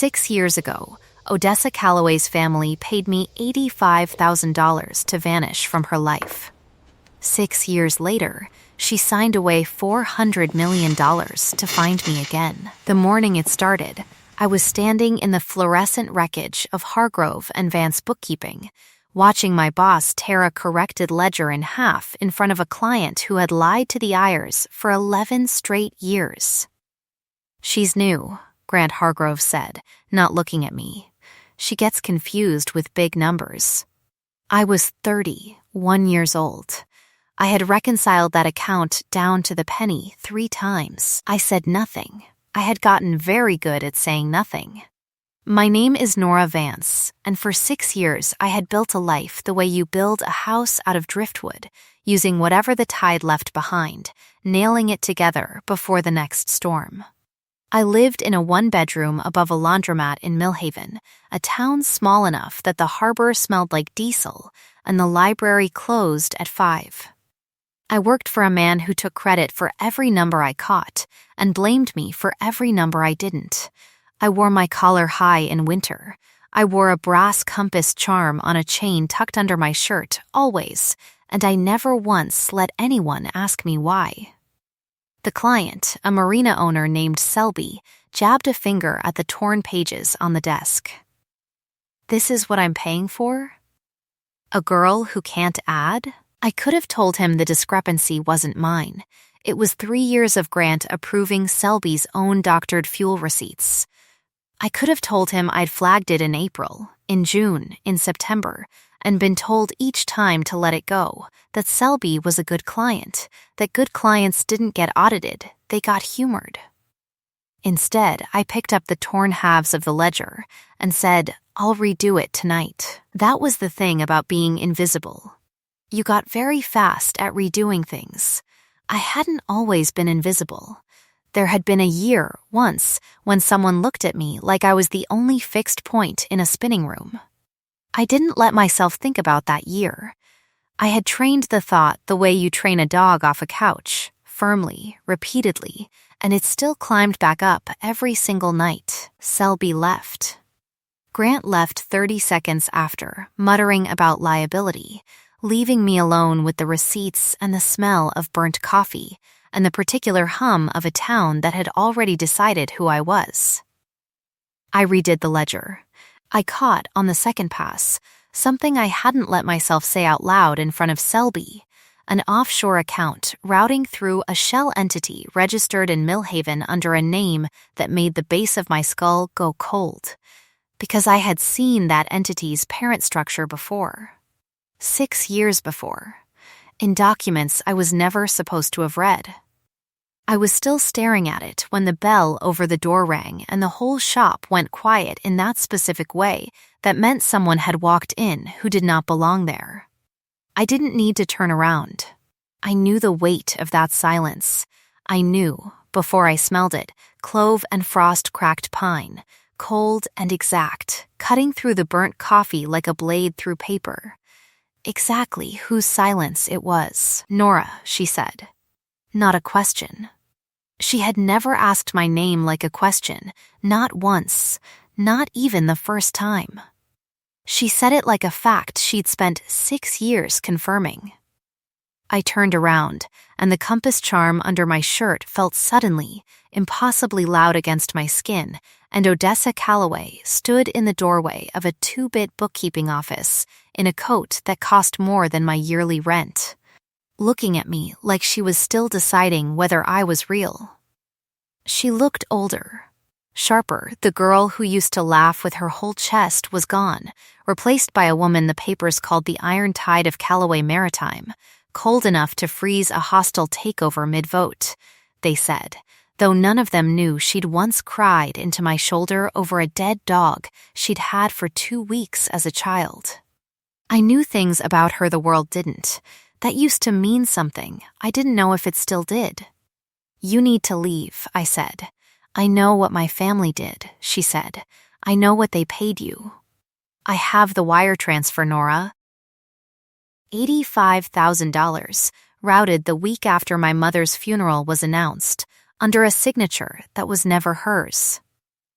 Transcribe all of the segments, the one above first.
6 years ago, Odessa Calloway's family paid me $85,000 to vanish from her life. 6 years later, she signed away $400 million to find me again. The morning it started, I was standing in the fluorescent wreckage of Hargrove and Vance bookkeeping, watching my boss tear a corrected ledger in half in front of a client who had lied to the Heiress for 11 straight years. "She's new," Grant Hargrove said, not looking at me. "She gets confused with big numbers." I was 31 years old. I had reconciled that account down to the penny 3 times. I said nothing. I had gotten very good at saying nothing. My name is Nora Vance, and for 6 years I had built a life the way you build a house out of driftwood, using whatever the tide left behind, nailing it together before the next storm. I lived in a 1-bedroom above a laundromat in Millhaven, a town small enough that the harbor smelled like diesel, and the library closed at 5. I worked for a man who took credit for every number I caught and blamed me for every number I didn't. I wore my collar high in winter. I wore a brass compass charm on a chain tucked under my shirt, always, and I never once let anyone ask me why. The client, a marina owner named Selby, jabbed a finger at the torn pages on the desk. "This is what I'm paying for? A girl who can't add?" I could have told him the discrepancy wasn't mine. It was 3 years of Grant approving Selby's own doctored fuel receipts. I could have told him I'd flagged it in April, in June, in September, and been told each time to let it go, that Selby was a good client, that good clients didn't get audited, they got humored. Instead, I picked up the torn halves of the ledger and said, "I'll redo it tonight." That was the thing about being invisible. You got very fast at redoing things. I hadn't always been invisible. There had been a year, once, when someone looked at me like I was the only fixed point in a spinning room. I didn't let myself think about that year. I had trained the thought the way you train a dog off a couch, firmly, repeatedly, and it still climbed back up every single night. Selby left. Grant left 30 seconds after, muttering about liability, leaving me alone with the receipts and the smell of burnt coffee and the particular hum of a town that had already decided who I was. I redid the ledger. I caught, on the second pass, something I hadn't let myself say out loud in front of Selby, an offshore account routing through a shell entity registered in Millhaven under a name that made the base of my skull go cold, because I had seen that entity's parent structure before. 6 years before, in documents I was never supposed to have read. I was still staring at it when the bell over the door rang and the whole shop went quiet in that specific way that meant someone had walked in who did not belong there. I didn't need to turn around. I knew the weight of that silence. I knew, before I smelled it, clove and frost-cracked pine, cold and exact, cutting through the burnt coffee like a blade through paper. Exactly whose silence it was. "Nora," she said. Not a question. She had never asked my name like a question, not once, not even the first time. She said it like a fact she'd spent 6 years confirming. I turned around, and the compass charm under my shirt felt suddenly, impossibly loud against my skin, and Odessa Calloway stood in the doorway of a 2-bit bookkeeping office in a coat that cost more than my yearly rent, looking at me like she was still deciding whether I was real. She looked older. Sharper, the girl who used to laugh with her whole chest, was gone, replaced by a woman the papers called the Iron Tide of Callaway Maritime, cold enough to freeze a hostile takeover mid-vote, they said, though none of them knew she'd once cried into my shoulder over a dead dog she'd had for 2 weeks as a child. I knew things about her the world didn't. That used to mean something. I didn't know if it still did. "You need to leave," I said. "I know what my family did," she said. "I know what they paid you." "I have the wire transfer, Nora." $85,000, routed the week after my mother's funeral was announced, under a signature that was never hers.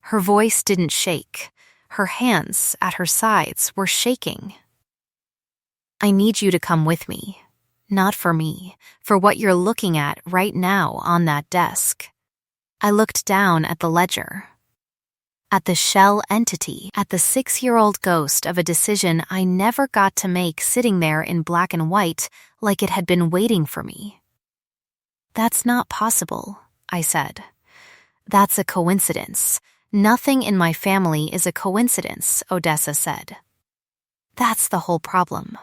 Her voice didn't shake. Her hands at her sides were shaking. "I need you to come with me. Not for me, for what you're looking at right now on that desk." I looked down at the ledger. At the shell entity, at the 6-year-old ghost of a decision I never got to make sitting there in black and white like it had been waiting for me. "That's not possible," I said. "That's a coincidence. Nothing in my family is a coincidence," Odessa said. "That's the whole problem."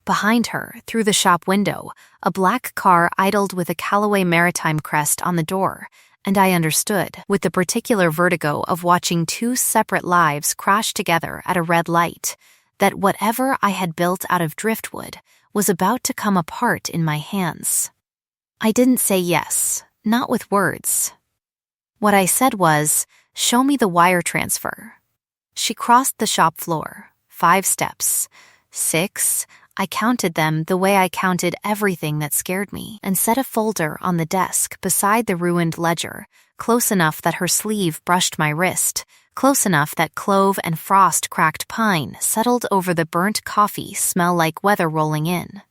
Behind her, through the shop window, a black car idled with a Callaway Maritime crest on the door, and I understood, with the particular vertigo of watching two separate lives crash together at a red light, that whatever I had built out of driftwood was about to come apart in my hands. I didn't say yes, not with words. What I said was, "Show me the wire transfer." She crossed the shop floor, 5 steps, 6, I counted them the way I counted everything that scared me, and set a folder on the desk beside the ruined ledger, close enough that her sleeve brushed my wrist, close enough that clove and frost-cracked pine settled over the burnt coffee smell like weather rolling in.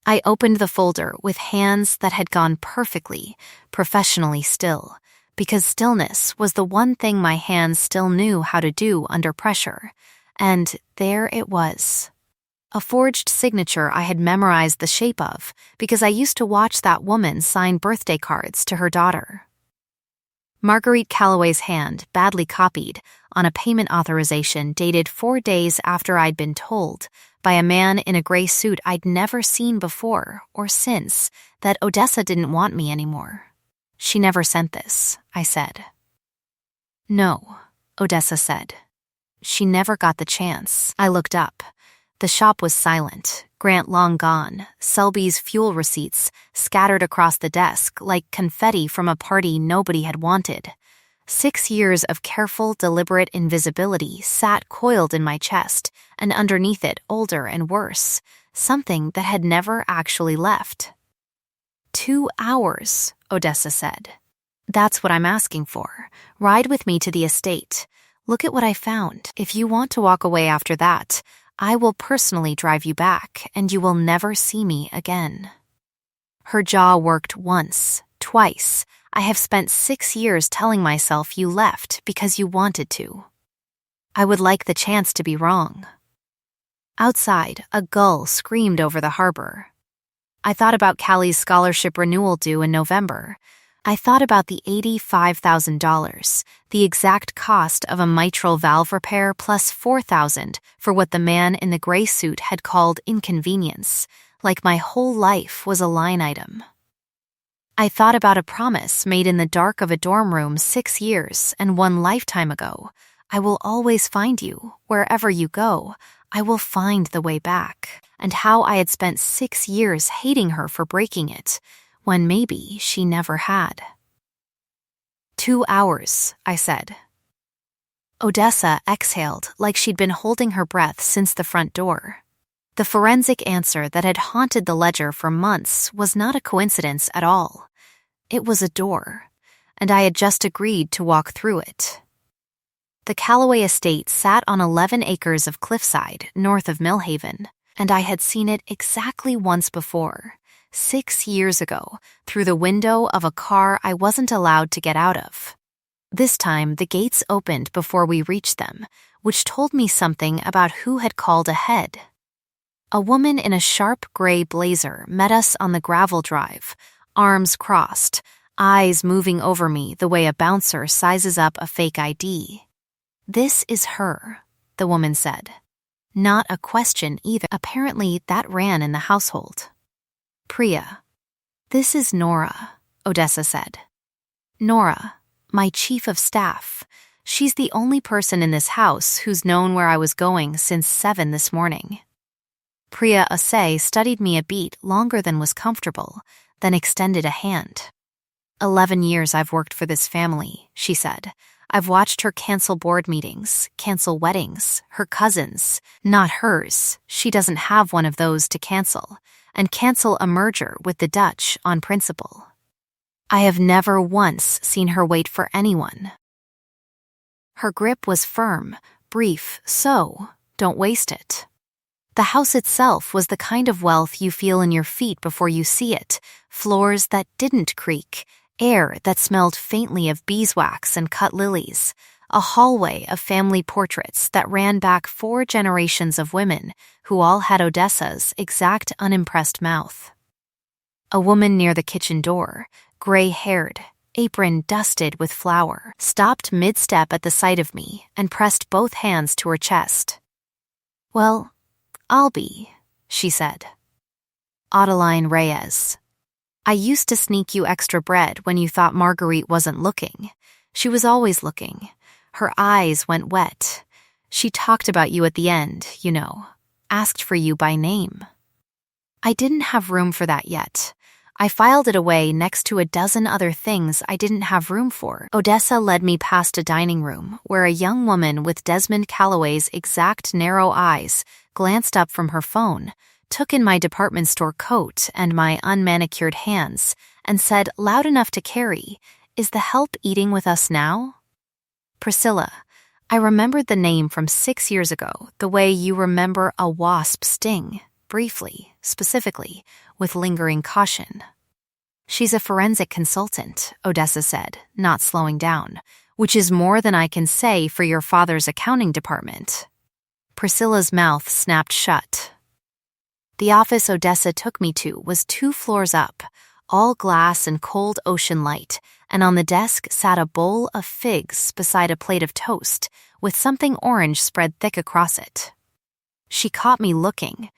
I opened the folder with hands that had gone perfectly, professionally still, because stillness was the one thing my hands still knew how to do under pressure, and there it was. A forged signature I had memorized the shape of because I used to watch that woman sign birthday cards to her daughter. Marguerite Calloway's hand, badly copied, on a payment authorization dated 4 days after I'd been told, by a man in a gray suit I'd never seen before or since, that Odessa didn't want me anymore. "She never sent this," I said. "No," Odessa said. "She never got the chance." I looked up. The shop was silent, Grant long gone, Selby's fuel receipts scattered across the desk like confetti from a party nobody had wanted. 6 years of careful, deliberate invisibility sat coiled in my chest, and underneath it, older and worse, something that had never actually left. 2 hours, Odessa said. "That's what I'm asking for. Ride with me to the estate. Look at what I found. If you want to walk away after that, I will personally drive you back, and you will never see me again." Her jaw worked once, twice. I have spent 6 years telling myself you left because you wanted to. I would like the chance to be wrong. Outside, a gull screamed over the harbor. I thought about Callie's scholarship renewal due in November. I thought about the $85,000, the exact cost of a mitral valve repair plus $4,000 for what the man in the gray suit had called inconvenience, like my whole life was a line item. I thought about a promise made in the dark of a dorm room 6 years and 1 lifetime ago. I will always find you, wherever you go. I will find the way back. And how I had spent 6 years hating her for breaking it, when maybe she never had. 2 hours, I said. Odessa exhaled like she'd been holding her breath since the front door. The forensic answer that had haunted the ledger for months was not a coincidence at all. It was a door, and I had just agreed to walk through it. The Callaway estate sat on 11 acres of cliffside north of Millhaven, and I had seen it exactly once before, 6 years ago, through the window of a car I wasn't allowed to get out of. This time, the gates opened before we reached them, which told me something about who had called ahead. A woman in a sharp gray blazer met us on the gravel drive, arms crossed, eyes moving over me the way a bouncer sizes up a fake ID. "This is her," the woman said. Not a question either. Apparently, that ran in the household. "Priya." "This is Nora," Odessa said. "Nora, my chief of staff. She's the only person in this house who's known where I was going since 7 this morning." Priya Asay studied me a beat longer than was comfortable, then extended a hand. 11 years I've worked for this family, she said. I've watched her cancel board meetings, cancel weddings, her cousins, not hers, she doesn't have one of those to cancel, and cancel a merger with the Dutch on principle. I have never once seen her wait for anyone. Her grip was firm, brief, so don't waste it. The house itself was the kind of wealth you feel in your feet before you see it, floors that didn't creak, air that smelled faintly of beeswax and cut lilies, a hallway of family portraits that ran back 4 generations of women who all had Odessa's exact unimpressed mouth. A woman near the kitchen door, gray-haired, apron dusted with flour, stopped mid-step at the sight of me and pressed both hands to her chest. "Well, I'll be," she said. Adeline Reyes. "I used to sneak you extra bread when you thought Marguerite wasn't looking. She was always looking. Her eyes went wet. She talked about you at the end, asked for you by name." I didn't have room for that yet. I filed it away next to a dozen other things I didn't have room for. Odessa led me past a dining room where a young woman with Desmond Calloway's exact narrow eyes glanced up from her phone, took in my department store coat and my unmanicured hands, and said loud enough to carry, "Is the help eating with us now?" Priscilla. I remembered the name from 6 years ago, the way you remember a wasp sting, briefly, specifically, with lingering caution. "She's a forensic consultant," Odessa said, not slowing down, "which is more than I can say for your father's accounting department." Priscilla's mouth snapped shut. The office Odessa took me to was 2 floors up, all glass and cold ocean light, and on the desk sat a bowl of figs beside a plate of toast, with something orange spread thick across it. She caught me looking.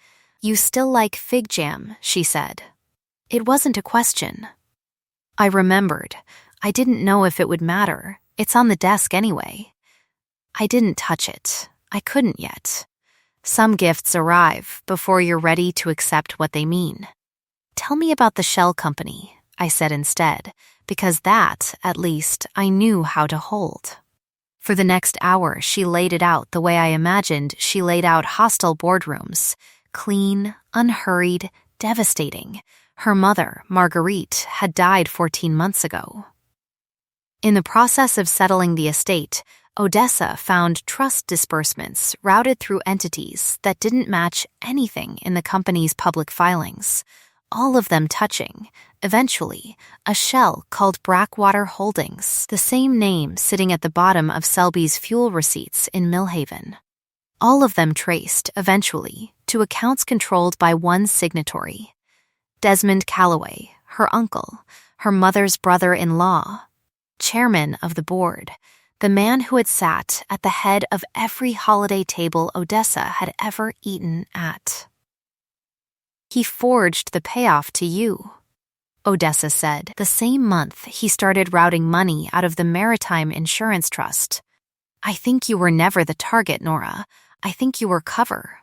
"You still like fig jam," she said. It wasn't a question. I remembered. I didn't know if it would matter. It's on the desk anyway. I didn't touch it. I couldn't yet. Some gifts arrive before you're ready to accept what they mean. "Tell me about the shell company," I said instead, because that, at least, I knew how to hold. For the next hour, she laid it out the way I imagined she laid out hostile boardrooms. Clean, unhurried, devastating. Her mother, Marguerite, had died 14 months ago. In the process of settling the estate, Odessa found trust disbursements routed through entities that didn't match anything in the company's public filings, all of them touching, eventually, a shell called Brackwater Holdings, the same name sitting at the bottom of Selby's fuel receipts in Millhaven. All of them traced, eventually, to accounts controlled by one signatory, Desmond Calloway, her uncle, her mother's brother-in-law, chairman of the board, the man who had sat at the head of every holiday table Odessa had ever eaten at. "He forged the payoff to you," Odessa said, the same month he started routing money out of the Maritime Insurance Trust. "I think you were never the target, Nora. I think you were cover."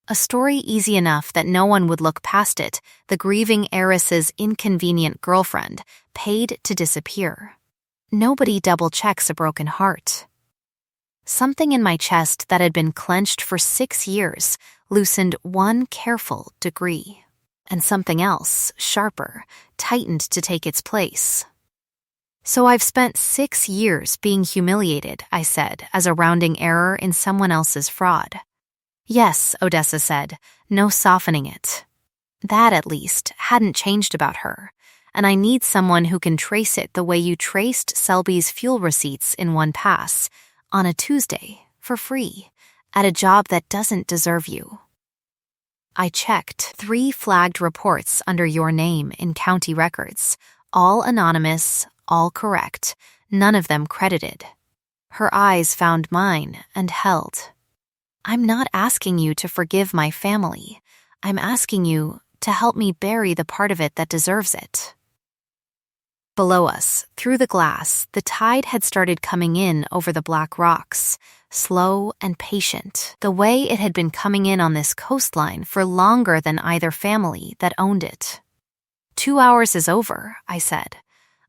A story easy enough that no one would look past it, the grieving heiress's inconvenient girlfriend, paid to disappear. Nobody double-checks a broken heart. Something in my chest that had been clenched for 6 years loosened 1 careful degree, and something else, sharper, tightened to take its place. "So I've spent 6 years being humiliated," I said, as a rounding error in someone else's fraud. "Yes," Odessa said, no softening it. That, at least, hadn't changed about her, and I need someone who can trace it the way you traced Selby's fuel receipts in one pass, on a Tuesday, for free, at a job that doesn't deserve you. I checked 3 flagged reports under your name in county records, all anonymous, all correct, none of them credited. Her eyes found mine and held. "I'm not asking you to forgive my family. I'm asking you to help me bury the part of it that deserves it." Below us, through the glass, the tide had started coming in over the black rocks, slow and patient, the way it had been coming in on this coastline for longer than either family that owned it. 2 hours is over," I said.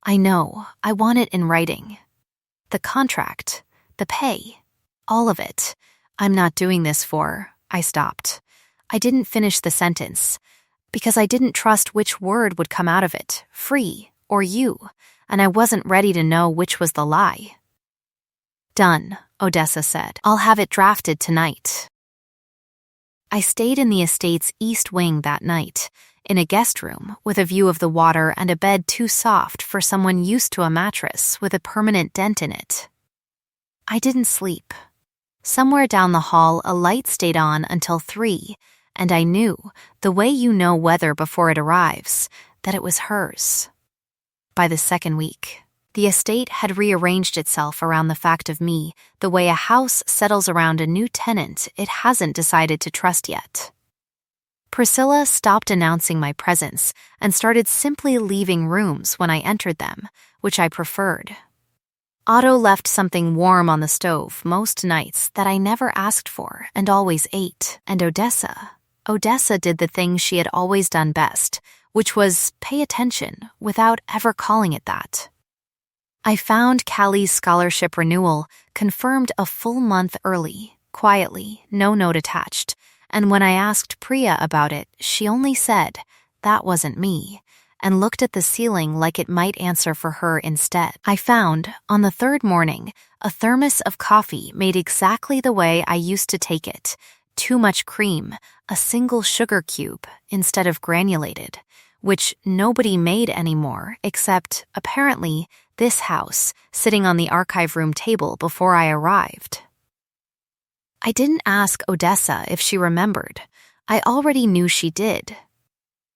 "I know, I want it in writing. The contract, the pay, all of it. I'm not doing this for," I stopped. I didn't finish the sentence, because I didn't trust which word would come out of it, free or you, and I wasn't ready to know which was the lie. Done, Odessa said. I'll have it drafted tonight. I stayed in the estate's east wing that night, in a guest room with a view of the water and a bed too soft for someone used to a mattress with a permanent dent in it. I didn't sleep. Somewhere down the hall, a light stayed on until 3, and I knew, the way you know weather before it arrives, that it was hers. By the second week, the estate had rearranged itself around the fact of me, the way a house settles around a new tenant it hasn't decided to trust yet. Priscilla stopped announcing my presence and started simply leaving rooms when I entered them, which I preferred. Otto left something warm on the stove most nights that I never asked for and always ate. And Odessa did the thing she had always done best, which was pay attention without ever calling it that. I found Callie's scholarship renewal confirmed a full month early, quietly, no note attached, and when I asked Priya about it, she only said, "That wasn't me," and looked at the ceiling like it might answer for her instead. I found, on the third morning, a thermos of coffee made exactly the way I used to take it, too much cream, a single sugar cube instead of granulated, which nobody made anymore except, apparently, this house sitting on the archive room table before I arrived. I didn't ask Odessa if she remembered. I already knew she did.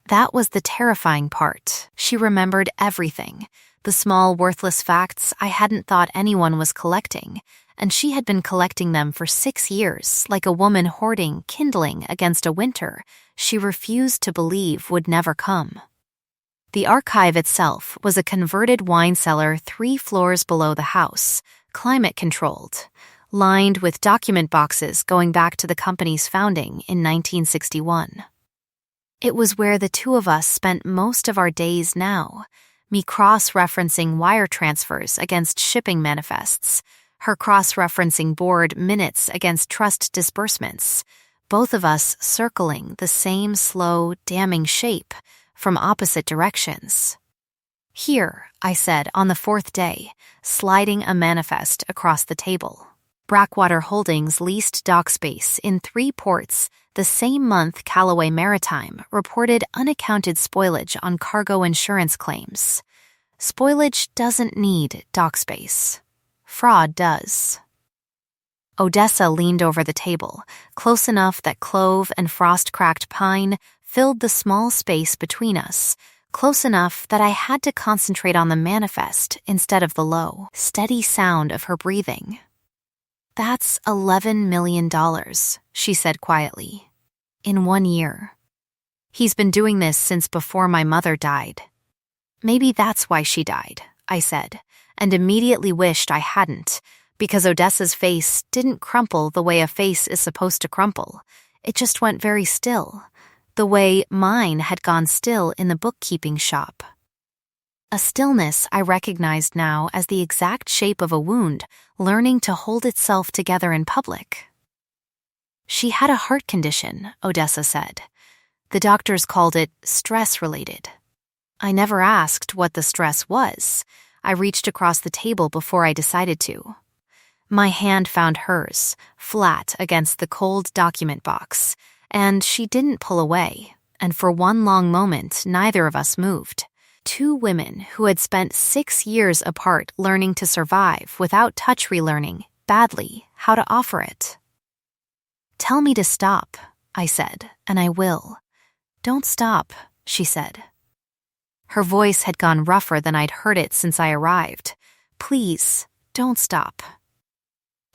That was the terrifying part. She remembered everything, the small, worthless facts I hadn't thought anyone was collecting, and she had been collecting them for 6 years, like a woman hoarding kindling against a winter she refused to believe would never come. The archive itself was a converted wine cellar 3 floors below the house, climate-controlled, lined with document boxes going back to the company's founding in 1961. It was where the two of us spent most of our days now, me cross-referencing wire transfers against shipping manifests, her cross-referencing board minutes against trust disbursements, both of us circling the same slow, damning shape from opposite directions. "Here," I said on the 4th day, sliding a manifest across the table. Brackwater Holdings leased dock space in 3 ports the same month Callaway Maritime reported unaccounted spoilage on cargo insurance claims. Spoilage doesn't need dock space. Fraud does. Odessa leaned over the table, close enough that clove and frost-cracked pine filled the small space between us, close enough that I had to concentrate on the manifest instead of the low, steady sound of her breathing. "That's $11 million, she said quietly. "In 1 year. He's been doing this since before my mother died." "Maybe that's why she died," I said, and immediately wished I hadn't, because Odessa's face didn't crumple the way a face is supposed to crumple. It just went very still, the way mine had gone still in the bookkeeping shop. A stillness I recognized now as the exact shape of a wound learning to hold itself together in public. "She had a heart condition," Odessa said. "The doctors called it stress-related." I never asked what the stress was. I reached across the table before I decided to. My hand found hers, flat against the cold document box, and she didn't pull away, and for one long moment neither of us moved. 2 women who had spent 6 years apart learning to survive without touch relearning, badly, how to offer it. "Tell me to stop," I said, "and I will." "Don't stop," she said. Her voice had gone rougher than I'd heard it since I arrived. "Please, don't stop."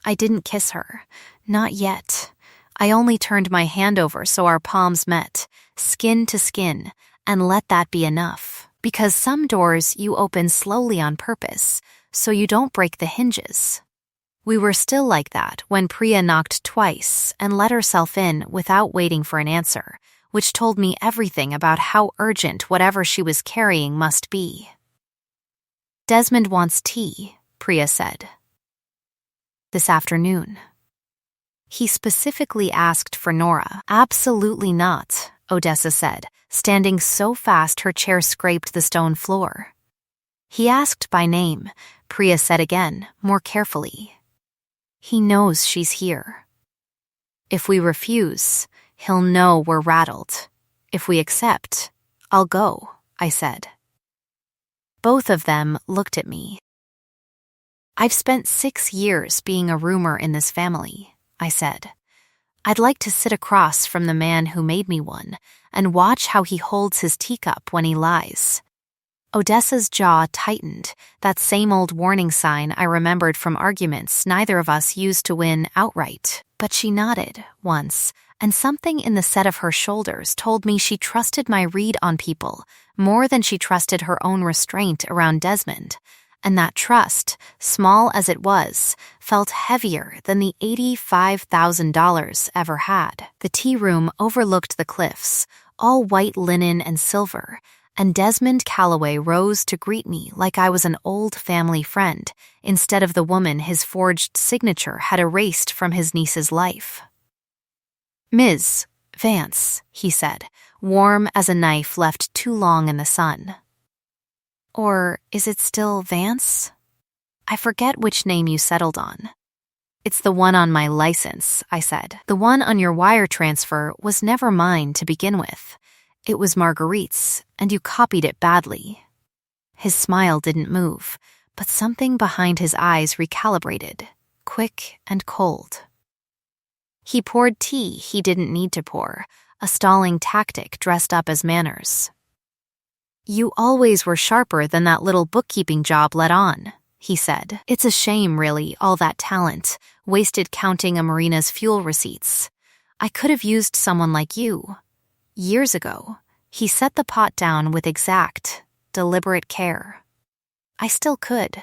I didn't kiss her. Not yet. I only turned my hand over so our palms met, skin to skin, and let that be enough. Because some doors you open slowly on purpose, so you don't break the hinges. We were still like that when Priya knocked twice and let herself in without waiting for an answer, which told me everything about how urgent whatever she was carrying must be. "Desmond wants tea," Priya said. "This afternoon." "He specifically asked for Nora." "Absolutely not," Odessa said, standing so fast her chair scraped the stone floor. "He asked by name," Priya said again, more carefully. He knows she's here. If we refuse, he'll know we're rattled. If we accept, I'll go, I said. Both of them looked at me. I've spent 6 years being a roomer in this family, I said. I'd like to sit across from the man who made me one and watch how he holds his teacup when he lies. Odessa's jaw tightened, that same old warning sign I remembered from arguments neither of us used to win outright. But she nodded once, and something in the set of her shoulders told me she trusted my read on people more than she trusted her own restraint around Desmond. And that trust, small as it was, felt heavier than the $85,000 ever had. The tea room overlooked the cliffs, all white linen and silver, and Desmond Calloway rose to greet me like I was an old family friend, instead of the woman his forged signature had erased from his niece's life. "Ms. Vance," he said, warm as a knife left too long in the sun. "Or is it still Vance? I forget which name you settled on." "It's the one on my license," I said. "The one on your wire transfer was never mine to begin with. It was Marguerite's, and you copied it badly." His smile didn't move, but something behind his eyes recalibrated, quick and cold. He poured tea he didn't need to pour, a stalling tactic dressed up as manners. "You always were sharper than that little bookkeeping job let on," he said. "It's a shame, really, all that talent, wasted counting a marina's fuel receipts. I could have used someone like you. Years ago, he set the pot down with exact, deliberate care. I still could.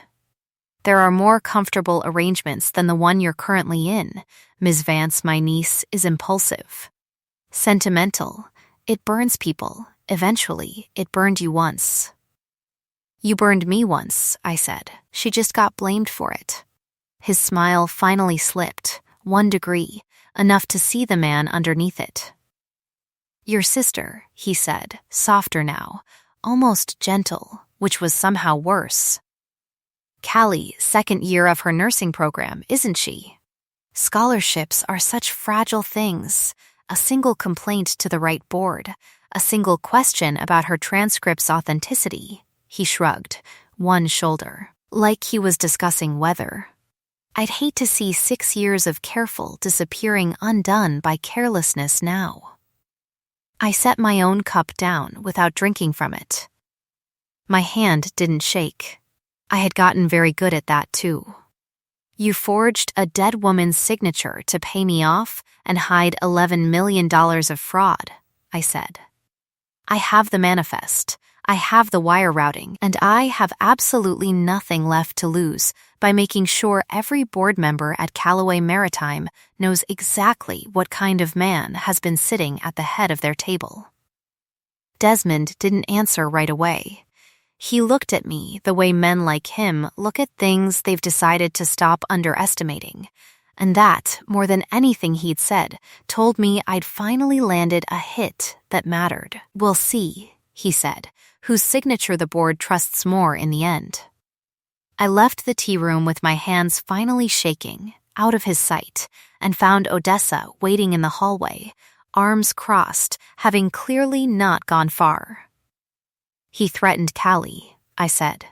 There are more comfortable arrangements than the one you're currently in. Ms. Vance, my niece, is impulsive. Sentimental. It burns people. Eventually, it burned you once." "You burned me once," I said. "She just got blamed for it." His smile finally slipped, 1 degree, enough to see the man underneath it. "Your sister," he said, softer now, almost gentle, which was somehow worse. "Callie, 2nd year of her nursing program, isn't she? Scholarships are such fragile things. A single complaint to the right board, a single question about her transcript's authenticity." He shrugged, one shoulder, like he was discussing weather. "I'd hate to see 6 years of careful disappearing undone by carelessness now." I set my own cup down without drinking from it. My hand didn't shake. I had gotten very good at that, too. "You forged a dead woman's signature to pay me off and hide $11 million of fraud," I said. "I have the manifest, I have the wire routing, and I have absolutely nothing left to lose by making sure every board member at Callaway Maritime knows exactly what kind of man has been sitting at the head of their table." Desmond didn't answer right away. He looked at me the way men like him look at things they've decided to stop underestimating. And that, more than anything he'd said, told me I'd finally landed a hit that mattered. "We'll see," he said, "whose signature the board trusts more in the end." I left the tea room with my hands finally shaking, out of his sight, and found Odessa waiting in the hallway, arms crossed, having clearly not gone far. "He threatened Callie," I said.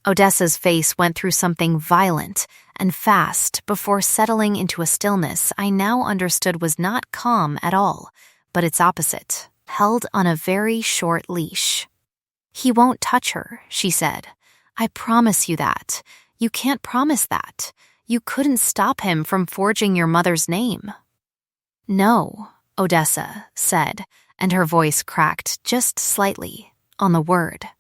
Odessa's face went through something violent and fast before settling into a stillness I now understood was not calm at all, but its opposite, held on a very short leash. "He won't touch her," she said. "I promise you that. You can't promise that. You couldn't stop him from forging your mother's name." "No," Odessa said, and her voice cracked just slightly on the word.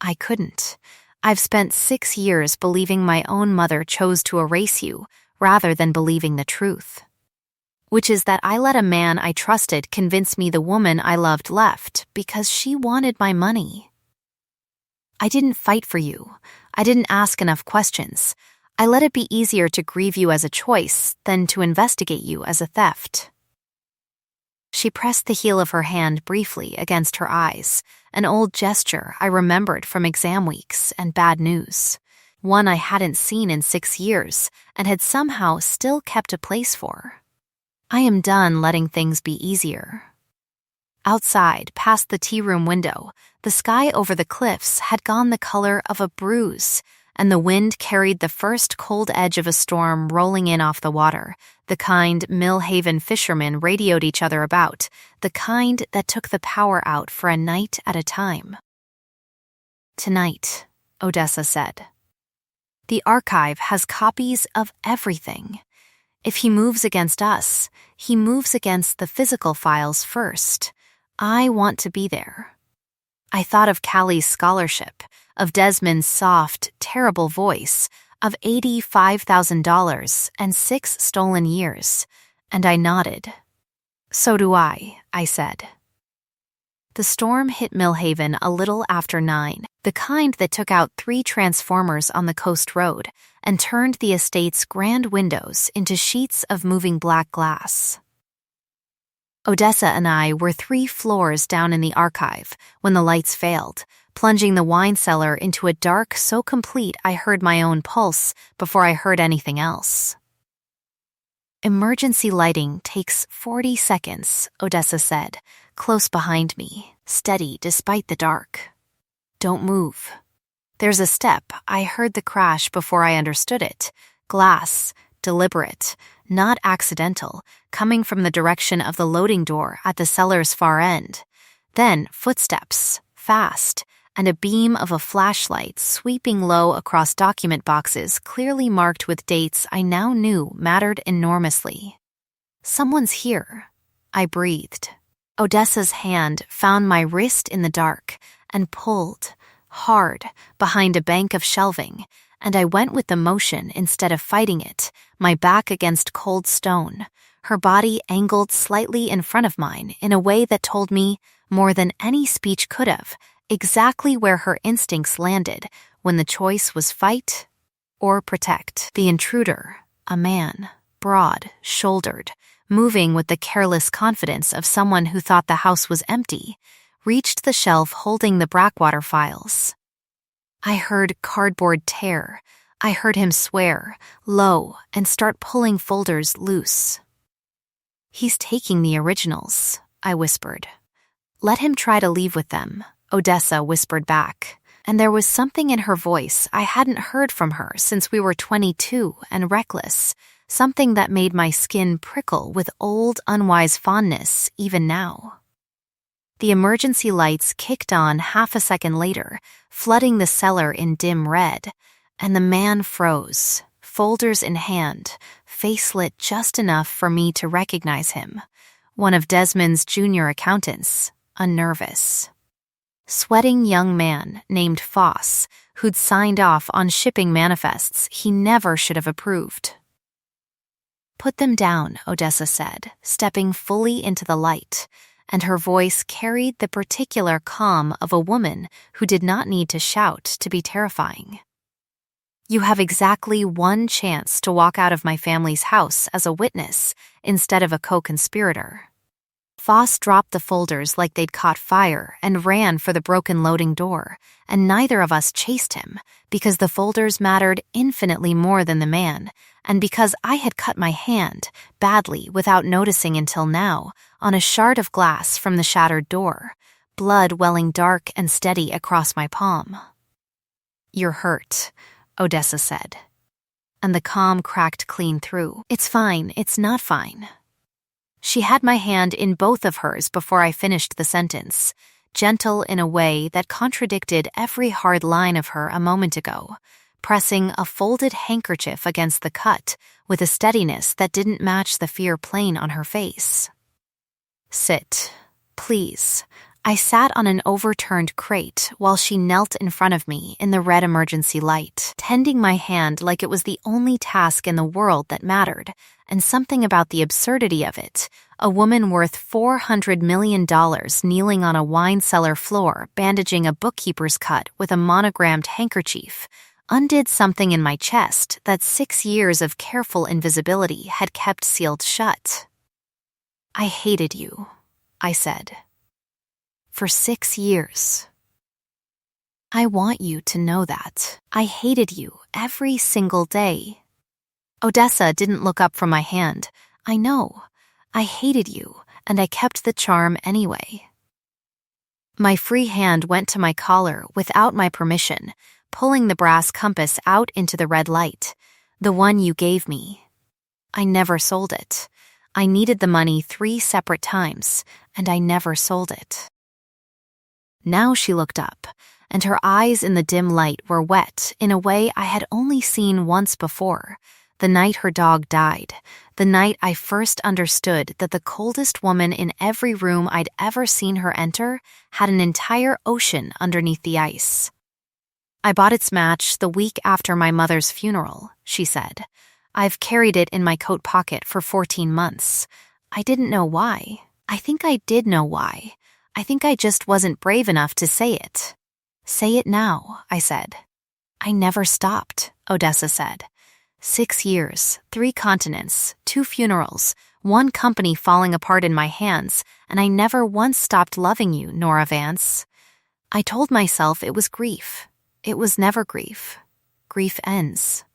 "I couldn't. I've spent 6 years believing my own mother chose to erase you rather than believing the truth. Which is that I let a man I trusted convince me the woman I loved left because she wanted my money. I didn't fight for you. I didn't ask enough questions. I let it be easier to grieve you as a choice than to investigate you as a theft." She pressed the heel of her hand briefly against her eyes, an old gesture I remembered from exam weeks and bad news. one I hadn't seen in 6 years and had somehow still kept a place for. I am done letting things be easier. Outside, past the tea room window, the sky over the cliffs had gone the color of a bruise, and the wind carried the first cold edge of a storm rolling in off the water, the kind Millhaven fishermen radioed each other about, the kind that took the power out for a night at a time. "Tonight," Odessa said. "The archive has copies of everything. If he moves against us, he moves against the physical files first. I want to be there." I thought of Callie's scholarship, of Desmond's soft, terrible voice, of $85,000 and 6 stolen years, and I nodded. "So do I said. The storm hit Millhaven a little after 9, the kind that took out 3 transformers on the coast road and turned the estate's grand windows into sheets of moving black glass. Odessa and I were 3 floors down in the archive when the lights failed, plunging the wine cellar into a dark so complete I heard my own pulse before I heard anything else. "Emergency lighting takes 40 seconds, Odessa said, close behind me, steady despite the dark. Don't move." There's a step. I heard the crash before I understood it. Glass, deliberate, not accidental, coming from the direction of the loading door at the cellar's far end. Then footsteps, fast, and a beam of a flashlight sweeping low across document boxes clearly marked with dates I now knew mattered enormously. "Someone's here," I breathed. Odessa's hand found my wrist in the dark and pulled, hard, behind a bank of shelving, and I went with the motion instead of fighting it, my back against cold stone, her body angled slightly in front of mine in a way that told me, more than any speech could have, exactly where her instincts landed when the choice was fight or protect. The intruder, a man, broad-shouldered, moving with the careless confidence of someone who thought the house was empty, reached the shelf holding the Brackwater files. I heard cardboard tear. I heard him swear, low, and start pulling folders loose. "He's taking the originals," I whispered. "Let him try to leave with them," Odessa whispered back, and there was something in her voice I hadn't heard from her since we were 22 and reckless, something that made my skin prickle with old, unwise fondness even now. The emergency lights kicked on half a second later, flooding the cellar in dim red, and the man froze, folders in hand, face lit just enough for me to recognize him, one of Desmond's junior accountants, a nervous, sweating young man named Foss, who'd signed off on shipping manifests he never should have approved. "Put them down," Odessa said, stepping fully into the light, and her voice carried the particular calm of a woman who did not need to shout to be terrifying. "You have exactly 1 chance to walk out of my family's house as a witness instead of a co-conspirator." Foss dropped the folders like they'd caught fire and ran for the broken loading door, and neither of us chased him because the folders mattered infinitely more than the man, and because I had cut my hand, badly without noticing until now, on a shard of glass from the shattered door, blood welling dark and steady across my palm. "You're hurt," Odessa said, and the calm cracked clean through. "It's fine, it's not fine." She had my hand in both of hers before I finished the sentence, gentle in a way that contradicted every hard line of her a moment ago, pressing a folded handkerchief against the cut with a steadiness that didn't match the fear plain on her face. "Sit, please." I sat on an overturned crate while she knelt in front of me in the red emergency light, tending my hand like it was the only task in the world that mattered, and something about the absurdity of it, a woman worth $400 million kneeling on a wine cellar floor bandaging a bookkeeper's cut with a monogrammed handkerchief, undid something in my chest that 6 years of careful invisibility had kept sealed shut. "I hated you," I said. "For 6 years. I want you to know that. I hated you every single day. Odessa didn't look up from my hand. I know. I hated you, and I kept the charm anyway. My free hand went to my collar without my permission, pulling the brass compass out into the red light, the one you gave me. I never sold it. I needed the money 3 separate times, and I never sold it. Now she looked up, and her eyes in the dim light were wet in a way I had only seen once before, the night her dog died, the night I first understood that the coldest woman in every room I'd ever seen her enter had an entire ocean underneath the ice. I bought its match the week after my mother's funeral, she said. I've carried it in my coat pocket for 14 months. I didn't know why. I think I did know why. I think I just wasn't brave enough to say it. Say it now, I said. I never stopped, Odessa said. 6 years, 3 continents, 2 funerals, 1 company falling apart in my hands, and I never once stopped loving you, Nora Vance. I told myself it was grief. It was never grief. Grief ends.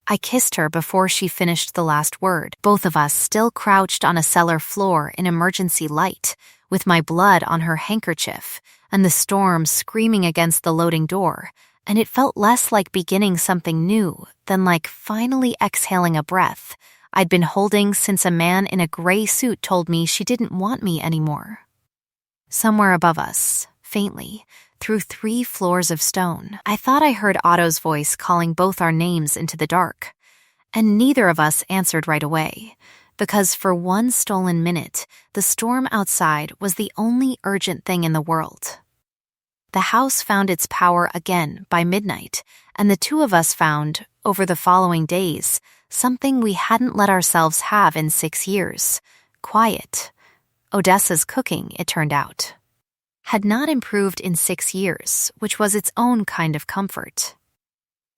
I kissed her before she finished the last word, both of us still crouched on a cellar floor in emergency light, with my blood on her handkerchief, and the storm screaming against the loading door, and it felt less like beginning something new than like finally exhaling a breath I'd been holding since a man in a gray suit told me she didn't want me anymore. Somewhere above us, faintly, through 3 floors of stone, I thought I heard Otto's voice calling both our names into the dark, and neither of us answered right away, because for 1 stolen minute, the storm outside was the only urgent thing in the world. The house found its power again by midnight, and the 2 of us found, over the following days, something we hadn't let ourselves have in 6 years: quiet. Odessa's cooking, it turned out, had not improved in 6 years, which was its own kind of comfort.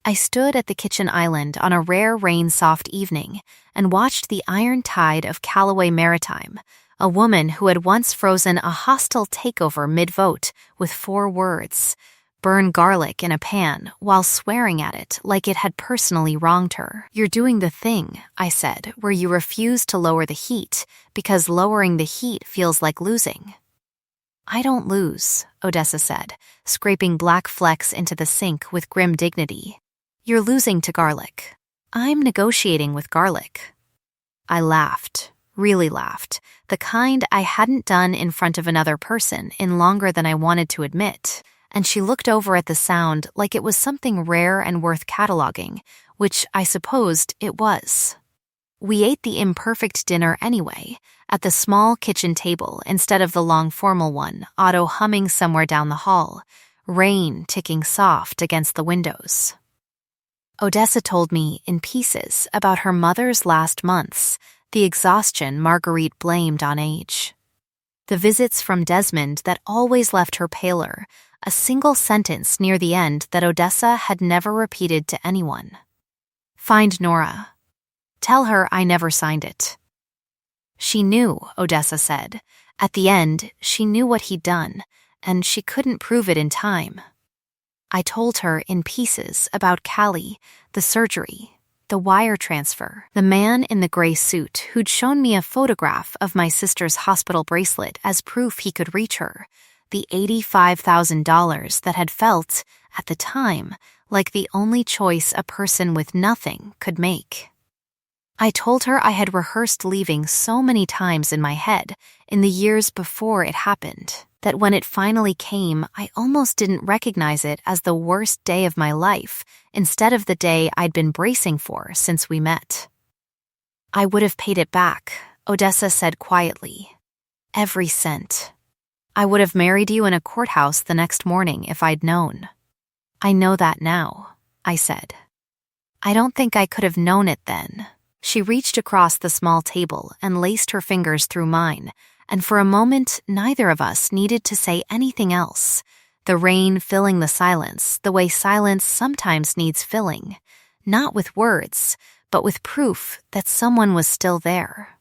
I stood at the kitchen island on a rare rain-soft evening and watched the iron tide of Callaway Maritime, a woman who had once frozen a hostile takeover mid-vote with 4 words, burn garlic in a pan while swearing at it like it had personally wronged her. You're doing the thing, I said, where you refuse to lower the heat because lowering the heat feels like losing. I don't lose, Odessa said, scraping black flecks into the sink with grim dignity. You're losing to garlic. I'm negotiating with garlic. I laughed, really laughed, the kind I hadn't done in front of another person in longer than I wanted to admit, and she looked over at the sound like it was something rare and worth cataloging, which I supposed it was. We ate the imperfect dinner anyway, at the small kitchen table instead of the long formal one, Otto humming somewhere down the hall, rain ticking soft against the windows. Odessa told me in pieces about her mother's last months, the exhaustion Marguerite blamed on age. The visits from Desmond that always left her paler, a single sentence near the end that Odessa had never repeated to anyone. Find Nora. Tell her I never signed it. She knew, Odessa said. At the end, she knew what he'd done, and she couldn't prove it in time. I told her in pieces about Callie, the surgery, the wire transfer, the man in the gray suit who'd shown me a photograph of my sister's hospital bracelet as proof he could reach her, the $85,000 that had felt, at the time, like the only choice a person with nothing could make. I told her I had rehearsed leaving so many times in my head in the years before it happened that when it finally came, I almost didn't recognize it as the worst day of my life instead of the day I'd been bracing for since we met. I would have paid it back, Odessa said quietly. Every cent. I would have married you in a courthouse the next morning if I'd known. I know that now, I said. I don't think I could have known it then. She reached across the small table and laced her fingers through mine, and for a moment neither of us needed to say anything else, the rain filling the silence the way silence sometimes needs filling, not with words, but with proof that someone was still there.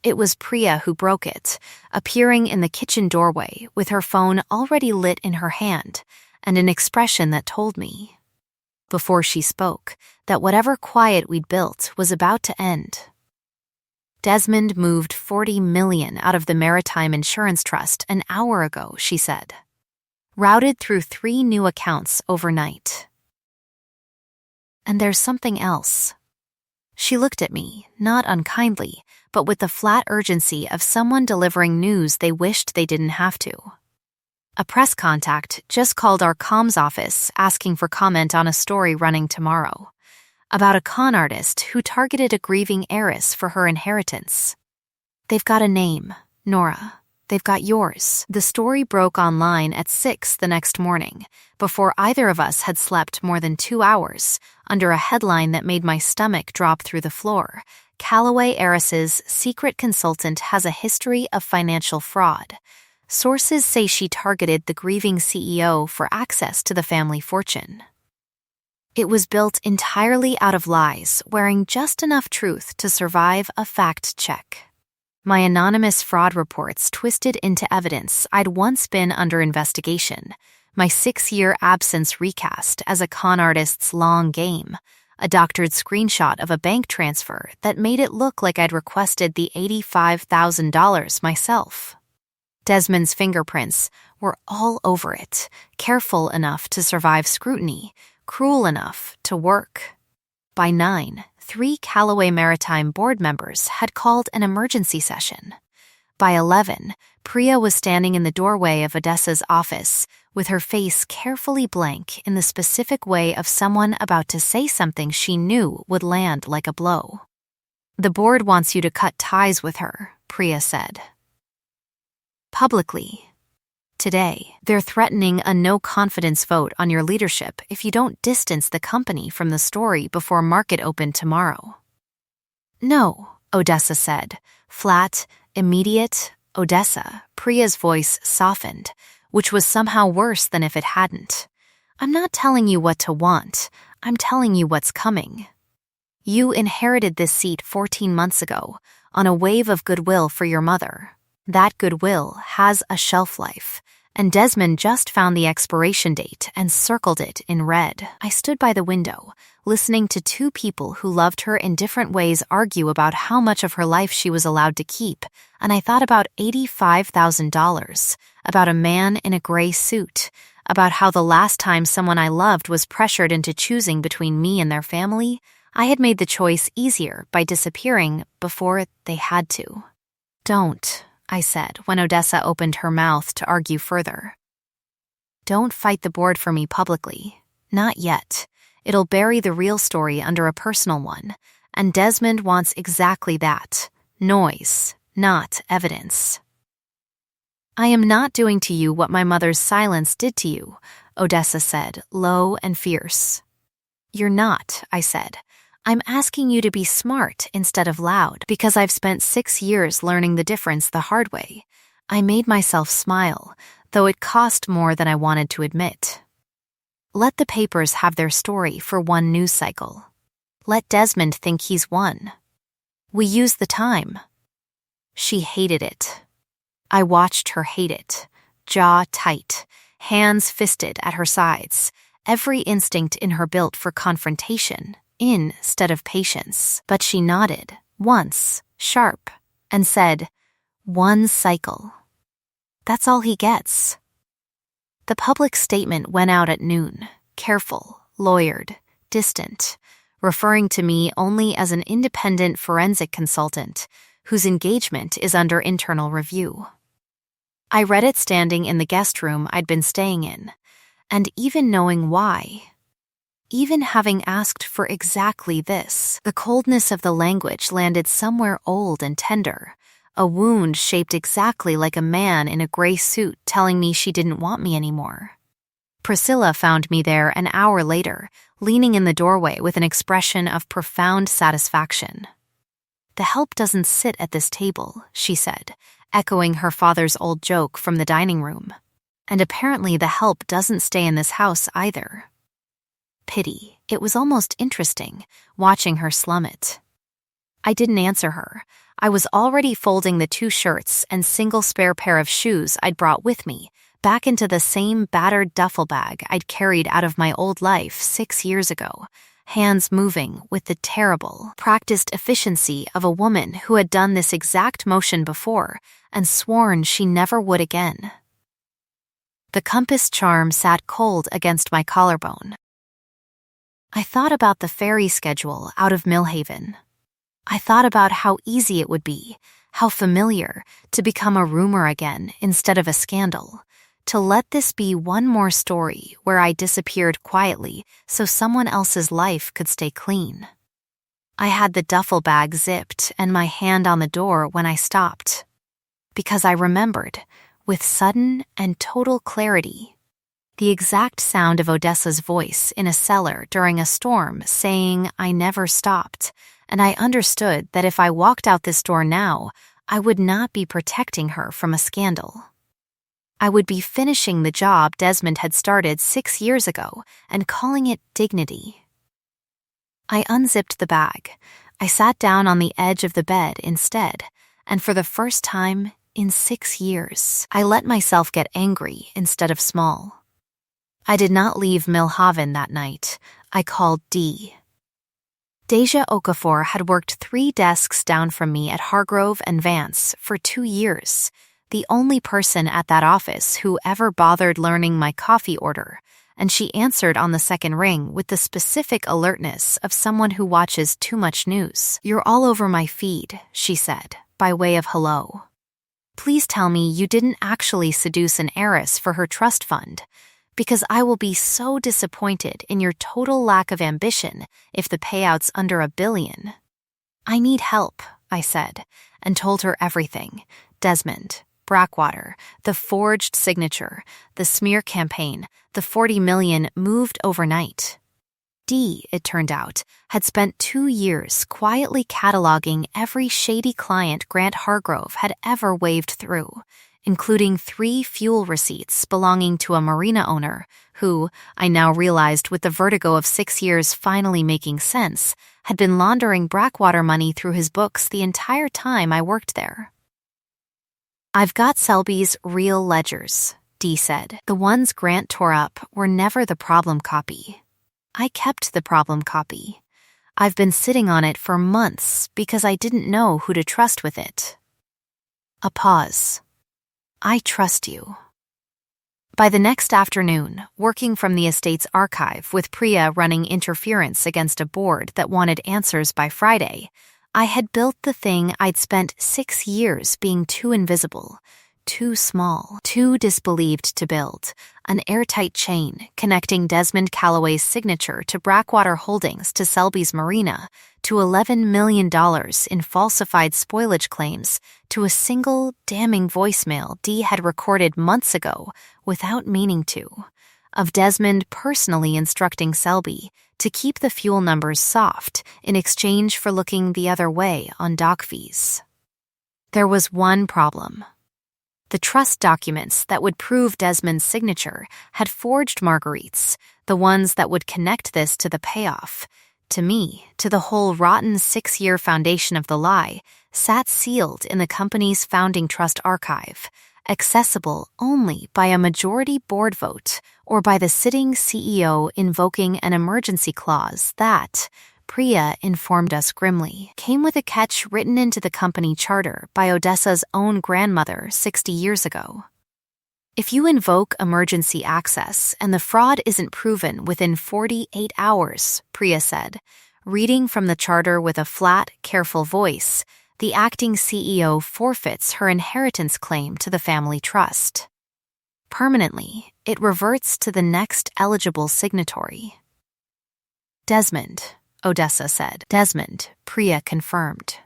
It was Priya who broke it, appearing in the kitchen doorway with her phone already lit in her hand, and an expression that told me, before she spoke, that whatever quiet we'd built was about to end. Desmond moved $40 million out of the Maritime Insurance Trust an hour ago, she said. Routed through 3 new accounts overnight. And there's something else. She looked at me, not unkindly, but with the flat urgency of someone delivering news they wished they didn't have to. A press contact just called our comms office asking for comment on a story running tomorrow, about a con artist who targeted a grieving heiress for her inheritance. They've got a name, Nora. They've got yours. The story broke online at 6 the next morning, before either of us had slept more than 2 hours, under a headline that made my stomach drop through the floor. Callaway Heiress's secret consultant has a history of financial fraud. Sources say she targeted the grieving CEO for access to the family fortune. It was built entirely out of lies, wearing just enough truth to survive a fact check. My anonymous fraud reports twisted into evidence I'd once been under investigation, my 6-year absence recast as a con artist's long game, a doctored screenshot of a bank transfer that made it look like I'd requested the $85,000 myself. Desmond's fingerprints were all over it, careful enough to survive scrutiny, cruel enough to work. By 9, 3 Callaway Maritime board members had called an emergency session. By 11, Priya was standing in the doorway of Odessa's office, with her face carefully blank in the specific way of someone about to say something she knew would land like a blow. "The board wants you to cut ties with her," Priya said. "Publicly. Today, they're threatening a no-confidence vote on your leadership if you don't distance the company from the story before market open tomorrow." "No," Odessa said. Flat, immediate, Odessa. Priya's voice softened, which was somehow worse than if it hadn't. "I'm not telling you what to want. I'm telling you what's coming. You inherited this seat 14 months ago, on a wave of goodwill for your mother. That goodwill has a shelf life, and Desmond just found the expiration date and circled it in red." I stood by the window, listening to 2 people who loved her in different ways argue about how much of her life she was allowed to keep, and I thought about $85,000, about a man in a gray suit, about how the last time someone I loved was pressured into choosing between me and their family, I had made the choice easier by disappearing before they had to. "Don't," I said when Odessa opened her mouth to argue further. "Don't fight the board for me publicly. Not yet. It'll bury the real story under a personal one, and Desmond wants exactly that. Noise, not evidence." "I am not doing to you what my mother's silence did to you," Odessa said, low and fierce. "You're not," I said. "I'm asking you to be smart instead of loud, because I've spent 6 years learning the difference the hard way." I made myself smile, though it cost more than I wanted to admit. "Let the papers have their story for one news cycle. Let Desmond think he's won. We use the time." She hated it. I watched her hate it, jaw tight, hands fisted at her sides, every instinct in her built for confrontation, instead of patience. But she nodded, once, sharp, and said, "1 cycle. That's all he gets." The public statement went out at noon, careful, lawyered, distant, referring to me only as an independent forensic consultant whose engagement is under internal review. I read it standing in the guest room I'd been staying in, and even knowing why, even having asked for exactly this, the coldness of the language landed somewhere old and tender, a wound shaped exactly like a man in a gray suit telling me she didn't want me anymore. Priscilla found me there an hour later, leaning in the doorway with an expression of profound satisfaction. "The help doesn't sit at this table," she said, echoing her father's old joke from the dining room. "And apparently the help doesn't stay in this house either." Pity. It was almost interesting, watching her slum it. I didn't answer her. I was already folding the 2 shirts and single spare pair of shoes I'd brought with me, back into the same battered duffel bag I'd carried out of my old life 6 years ago, hands moving with the terrible, practiced efficiency of a woman who had done this exact motion before and sworn she never would again. The compass charm sat cold against my collarbone. I thought about the ferry schedule out of Millhaven. I thought about how easy it would be, how familiar, to become a rumor again instead of a scandal, to let this be one more story where I disappeared quietly so someone else's life could stay clean. I had the duffel bag zipped and my hand on the door when I stopped, because I remembered, with sudden and total clarity, the exact sound of Odessa's voice in a cellar during a storm saying I never stopped, and I understood that if I walked out this door now, I would not be protecting her from a scandal. I would be finishing the job Desmond had started 6 years ago and calling it dignity. I unzipped the bag. I sat down on the edge of the bed instead, and for the first time in 6 years, I let myself get angry instead of small. I did not leave Millhaven that night. I called Dee. Deja Okafor had worked 3 desks down from me at Hargrove and Vance for 2 years, the only person at that office who ever bothered learning my coffee order, and she answered on the second ring with the specific alertness of someone who watches too much news. "You're all over my feed," she said, by way of hello. "Please tell me you didn't actually seduce an heiress for her trust fund, because I will be so disappointed in your total lack of ambition if the payout's under $1 billion. "I need help," I said, and told her everything. Desmond, Brackwater, the forged signature, the smear campaign, the $40 million moved overnight. Dee, it turned out, had spent 2 years quietly cataloging every shady client Grant Hargrove had ever waved through, including 3 fuel receipts belonging to a marina owner who, I now realized with the vertigo of 6 years finally making sense, had been laundering Brackwater money through his books the entire time I worked there. "I've got Selby's real ledgers," Dee said. "The ones Grant tore up were never the problem copy. I kept the problem copy. I've been sitting on it for months because I didn't know who to trust with it." A pause. "I trust you." By the next afternoon, working from the estate's archive with Priya running interference against a board that wanted answers by Friday, I had built the thing I'd spent 6 years being too invisible, too small, too disbelieved to build, an airtight chain connecting Desmond Calloway's signature to Brackwater Holdings to Selby's Marina, to $11 million in falsified spoilage claims, to a single damning voicemail Dee had recorded months ago without meaning to, of Desmond personally instructing Selby to keep the fuel numbers soft in exchange for looking the other way on dock fees. There was one problem. The trust documents that would prove Desmond's signature had forged Marguerite's, the ones that would connect this to the payoff, to me, to the whole rotten 6-year foundation of the lie, sat sealed in the company's founding trust archive, accessible only by a majority board vote or by the sitting CEO invoking an emergency clause that, Priya informed us grimly, came with a catch written into the company charter by Odessa's own grandmother 60 years ago. If you invoke emergency access and the fraud isn't proven within 48 hours, Priya said, reading from the charter with a flat, careful voice, the acting CEO forfeits her inheritance claim to the family trust. Permanently, it reverts to the next eligible signatory. Desmond, Odessa said. Desmond, Priya confirmed.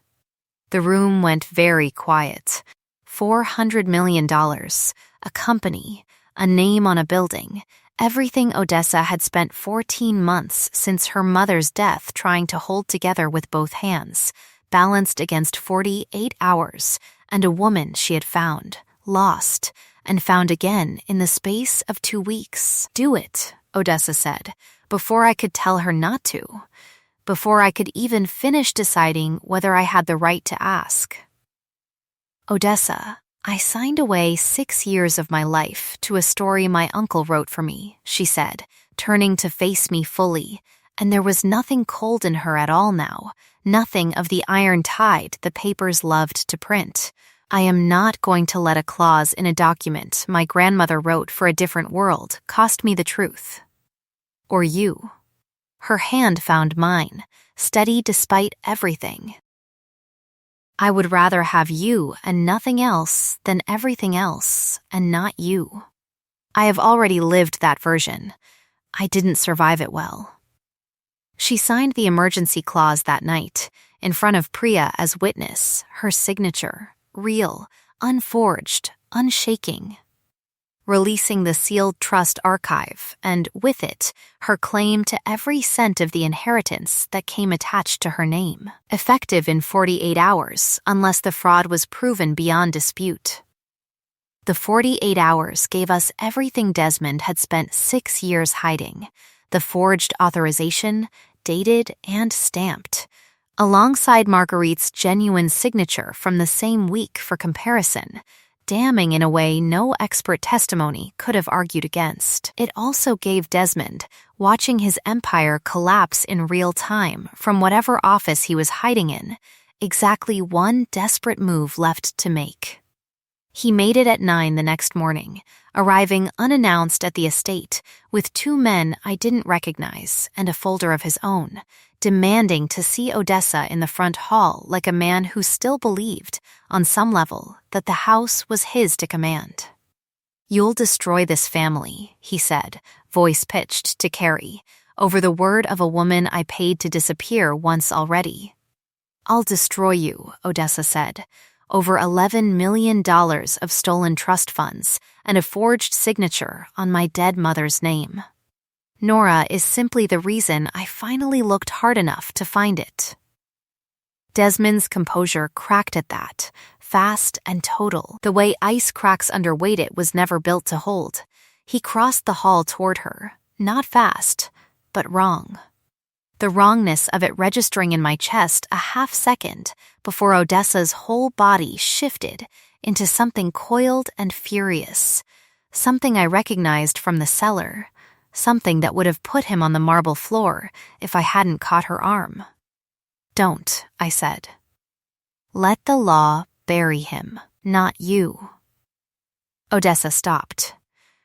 The room went very quiet. $400 million, a company, a name on a building, everything Odessa had spent 14 months since her mother's death trying to hold together with both hands, balanced against 48 hours, and a woman she had found, lost, and found again in the space of 2 weeks. "Do it," Odessa said, before I could tell her not to, before I could even finish deciding whether I had the right to ask. "Odessa," I signed away 6 years of my life to a story my uncle wrote for me, she said, turning to face me fully, and there was nothing cold in her at all now, nothing of the iron tide the papers loved to print. I am not going to let a clause in a document my grandmother wrote for a different world cost me the truth. Or you. Her hand found mine, steady despite everything. I would rather have you and nothing else than everything else and not you. I have already lived that version. I didn't survive it well. She signed the emergency clause that night, in front of Priya as witness, her signature, real, unforged, unshaking. Releasing the sealed trust archive, and with it, her claim to every cent of the inheritance that came attached to her name, effective in 48 hours unless the fraud was proven beyond dispute. The 48 hours gave us everything Desmond had spent 6 years hiding, the forged authorization, dated and stamped, alongside Marguerite's genuine signature from the same week for comparison, damning in a way no expert testimony could have argued against. It also gave Desmond, watching his empire collapse in real time from whatever office he was hiding in, exactly one desperate move left to make. He made it at 9 the next morning, arriving unannounced at the estate with 2 men I didn't recognize and a folder of his own, demanding to see Odessa in the front hall like a man who still believed, on some level, that the house was his to command. "You'll destroy this family," he said, voice pitched to Carrie, over the word of a woman I paid to disappear once already. "I'll destroy you," Odessa said, over $11 million of stolen trust funds and a forged signature on my dead mother's name. Nora is simply the reason I finally looked hard enough to find it. Desmond's composure cracked at that, fast and total, the way ice cracks under weight it was never built to hold. He crossed the hall toward her, not fast, but wrong. The wrongness of it registering in my chest a half second before Odessa's whole body shifted into something coiled and furious, something I recognized from the cellar, something that would have put him on the marble floor if I hadn't caught her arm. "Don't," I said. "Let the law bury him, not you." Odessa stopped.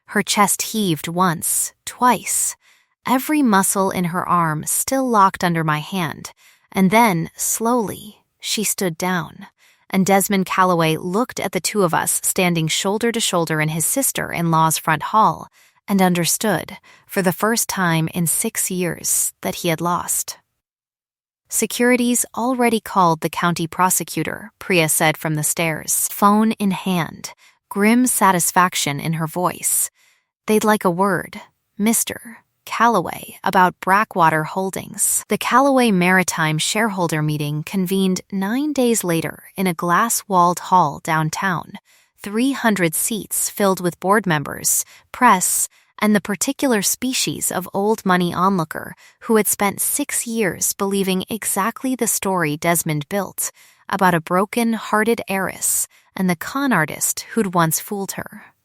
Her chest heaved once, twice, every muscle in her arm still locked under my hand, and then, slowly, she stood down, and Desmond Calloway looked at the 2 of us standing shoulder to shoulder in his sister-in-law's front hall, and understood, for the first time in 6 years, that he had lost. "Security's already called the county prosecutor," Priya said from the stairs, phone in hand, grim satisfaction in her voice. "They'd like a word, Mr. Calloway, about Brackwater Holdings." The Calloway Maritime shareholder meeting convened 9 days later in a glass-walled hall downtown, 300 seats filled with board members, press, and the particular species of old money onlooker who had spent 6 years believing exactly the story Desmond built about a broken-hearted heiress and the con artist who'd once fooled her.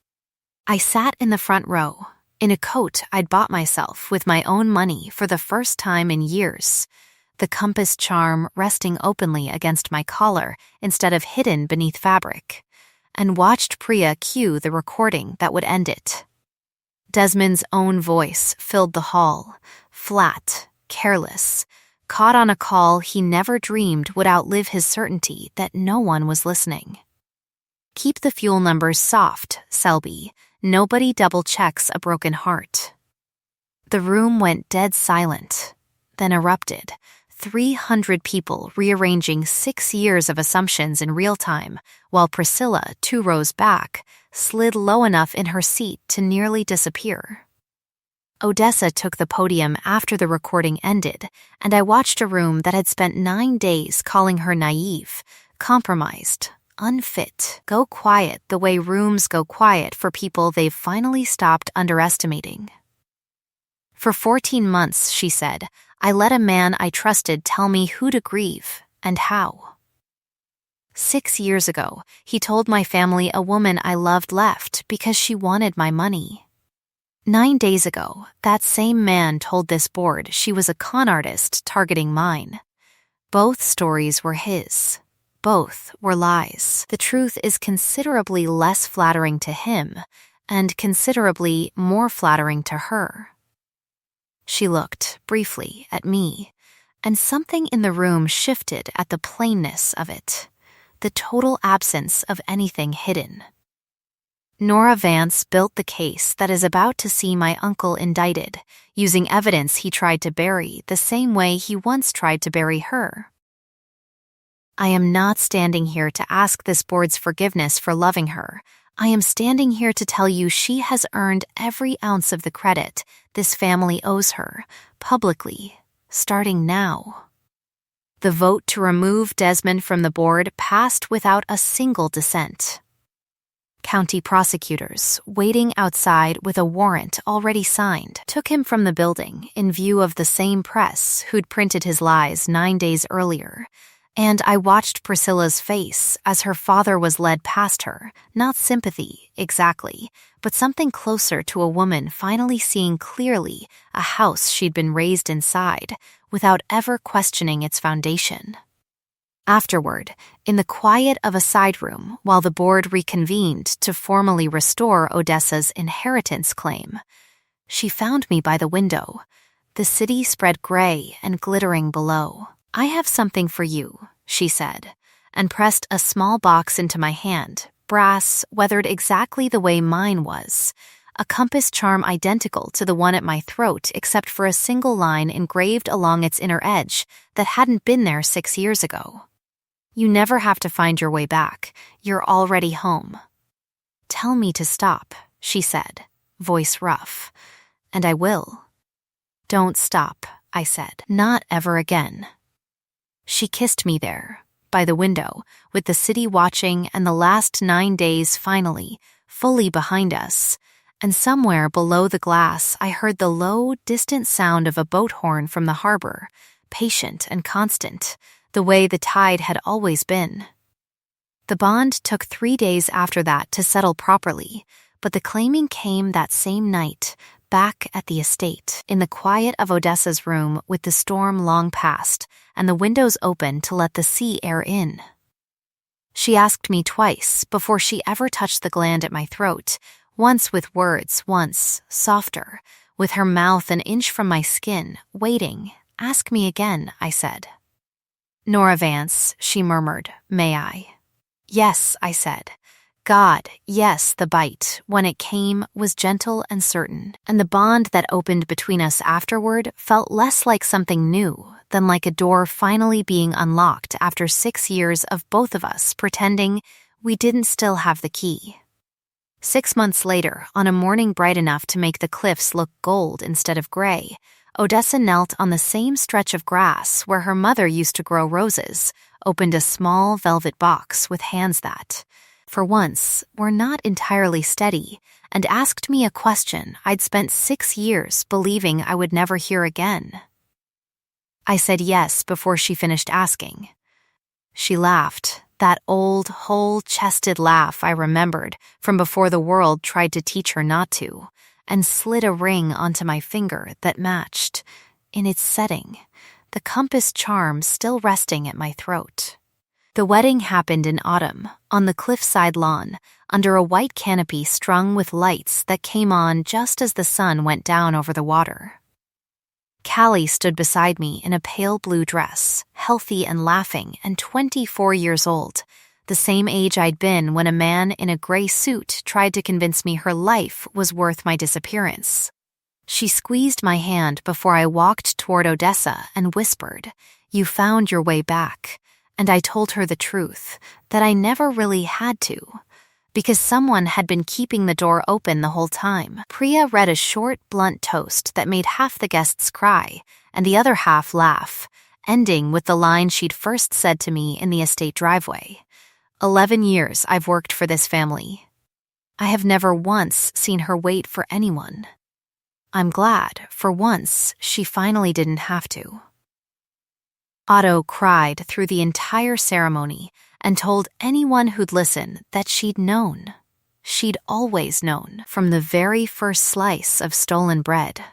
I sat in the front row, in a coat I'd bought myself with my own money for the first time in years, the compass charm resting openly against my collar instead of hidden beneath fabric, and watched Priya cue the recording that would end it. Desmond's own voice filled the hall, flat, careless, caught on a call he never dreamed would outlive his certainty that no one was listening. "Keep the fuel numbers soft, Selby. Nobody double-checks a broken heart." The room went dead silent, then erupted, 300 people rearranging 6 years of assumptions in real time, while Priscilla, 2 rows back, slid low enough in her seat to nearly disappear. Odessa took the podium after the recording ended, and I watched a room that had spent 9 days calling her naive, compromised, unfit, go quiet the way rooms go quiet for people they've finally stopped underestimating. "For 14 months," she said, "I let a man I trusted tell me who to grieve and how." 6 years ago, he told my family a woman I loved left because she wanted my money. 9 days ago, that same man told this board she was a con artist targeting mine. Both stories were his. Both were lies. The truth is considerably less flattering to him and considerably more flattering to her. She looked, briefly, at me, and something in the room shifted at the plainness of it, the total absence of anything hidden. Nora Vance built the case that is about to see my uncle indicted, using evidence he tried to bury the same way he once tried to bury her. I am not standing here to ask this board's forgiveness for loving her. I am standing here to tell you she has earned every ounce of the credit this family owes her, publicly, starting now. The vote to remove Desmond from the board passed without a single dissent. County prosecutors, waiting outside with a warrant already signed, took him from the building in view of the same press who'd printed his lies 9 days earlier, and I watched Priscilla's face as her father was led past her, not sympathy, exactly, but something closer to a woman finally seeing clearly a house she'd been raised inside without ever questioning its foundation. Afterward, in the quiet of a side room while the board reconvened to formally restore Odessa's inheritance claim, she found me by the window, the city spread gray and glittering below. "I have something for you," she said, and pressed a small box into my hand, brass, weathered exactly the way mine was, a compass charm identical to the one at my throat except for a single line engraved along its inner edge that hadn't been there 6 years ago. "You never have to find your way back. You're already home." "Tell me to stop," she said, voice rough, "and I will." "Don't stop," I said, "not ever again." She kissed me there, by the window, with the city watching and the last 9 days finally, fully behind us, and somewhere below the glass I heard the low, distant sound of a boat horn from the harbor, patient and constant, the way the tide had always been. The bond took 3 days after that to settle properly, but the claiming came that same night, back at the estate, in the quiet of Odessa's room with the storm long past and the windows open to let the sea air in. She asked me twice before she ever touched the gland at my throat, once with words, once, softer, with her mouth an inch from my skin, waiting. "Ask me again," I said. "Nora Vance," she murmured, "may I?" "Yes," I said. God, yes, the bite, when it came, was gentle and certain, and the bond that opened between us afterward felt less like something new than like a door finally being unlocked after 6 years of both of us pretending we didn't still have the key. 6 months later, on a morning bright enough to make the cliffs look gold instead of gray, Odessa knelt on the same stretch of grass where her mother used to grow roses, opened a small velvet box with hands that, for once, were not entirely steady, and asked me a question I'd spent 6 years believing I would never hear again. I said yes before she finished asking. She laughed, that old, whole-chested laugh I remembered from before the world tried to teach her not to, and slid a ring onto my finger that matched, in its setting, the compass charm still resting at my throat. The wedding happened in autumn, on the cliffside lawn, under a white canopy strung with lights that came on just as the sun went down over the water. Callie stood beside me in a pale blue dress, healthy and laughing, and 24 years old, the same age I'd been when a man in a gray suit tried to convince me her life was worth my disappearance. She squeezed my hand before I walked toward Odessa and whispered, "You found your way back." And I told her the truth, that I never really had to, because someone had been keeping the door open the whole time. Priya read a short, blunt toast that made half the guests cry and the other half laugh, ending with the line she'd first said to me in the estate driveway. 11 years I've worked for this family. I have never once seen her wait for anyone. I'm glad, for once, she finally didn't have to. Otto cried through the entire ceremony, and told anyone who'd listen that she'd known. She'd always known from the very first slice of stolen bread.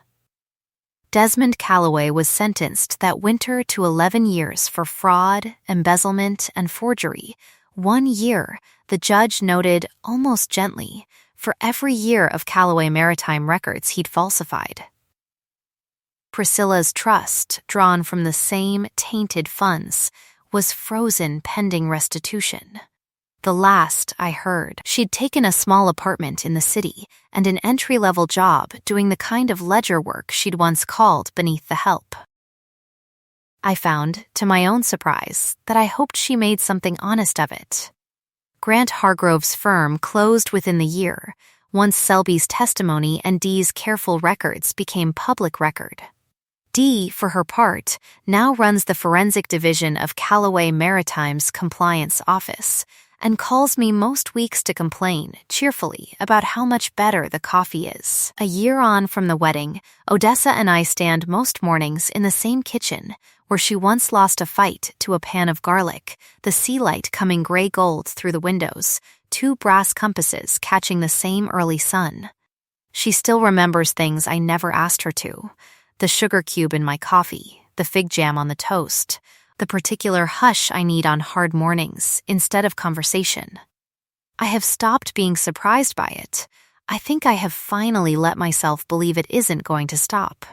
Desmond Calloway was sentenced that winter to 11 years for fraud, embezzlement, and forgery. 1 year, the judge noted almost gently, for every year of Calloway maritime records he'd falsified. Priscilla's trust, drawn from the same tainted funds, was frozen pending restitution. The last I heard, she'd taken a small apartment in the city and an entry-level job doing the kind of ledger work she'd once called beneath the help. I found, to my own surprise, that I hoped she made something honest of it. Grant Hargrove's firm closed within the year, once Selby's testimony and Dee's careful records became public record. Dee, for her part, now runs the forensic division of Calloway Maritime's compliance office, and calls me most weeks to complain, cheerfully, about how much better the coffee is. A year on from the wedding, Odessa and I stand most mornings in the same kitchen, where she once lost a fight to a pan of garlic, the sea light coming gray-gold through the windows, 2 brass compasses catching the same early sun. She still remembers things I never asked her to: the sugar cube in my coffee, the fig jam on the toast, the particular hush I need on hard mornings instead of conversation. I have stopped being surprised by it. I think I have finally let myself believe it isn't going to stop.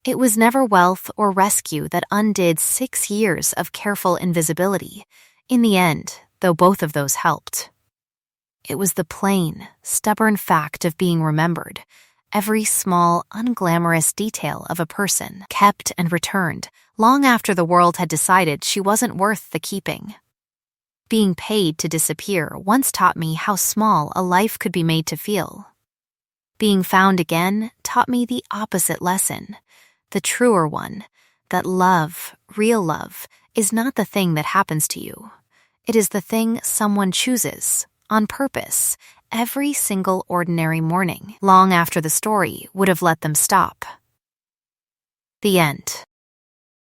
It was never wealth or rescue that undid 6 years of careful invisibility. In the end, though both of those helped. It was the plain, stubborn fact of being remembered. Every small, unglamorous detail of a person kept and returned, long after the world had decided she wasn't worth the keeping. Being paid to disappear once taught me how small a life could be made to feel. Being found again taught me the opposite lesson, the truer one, that love, real love, is not the thing that happens to you. It is the thing someone chooses, on purpose, every single ordinary morning, long after the story would have let them stop. The end.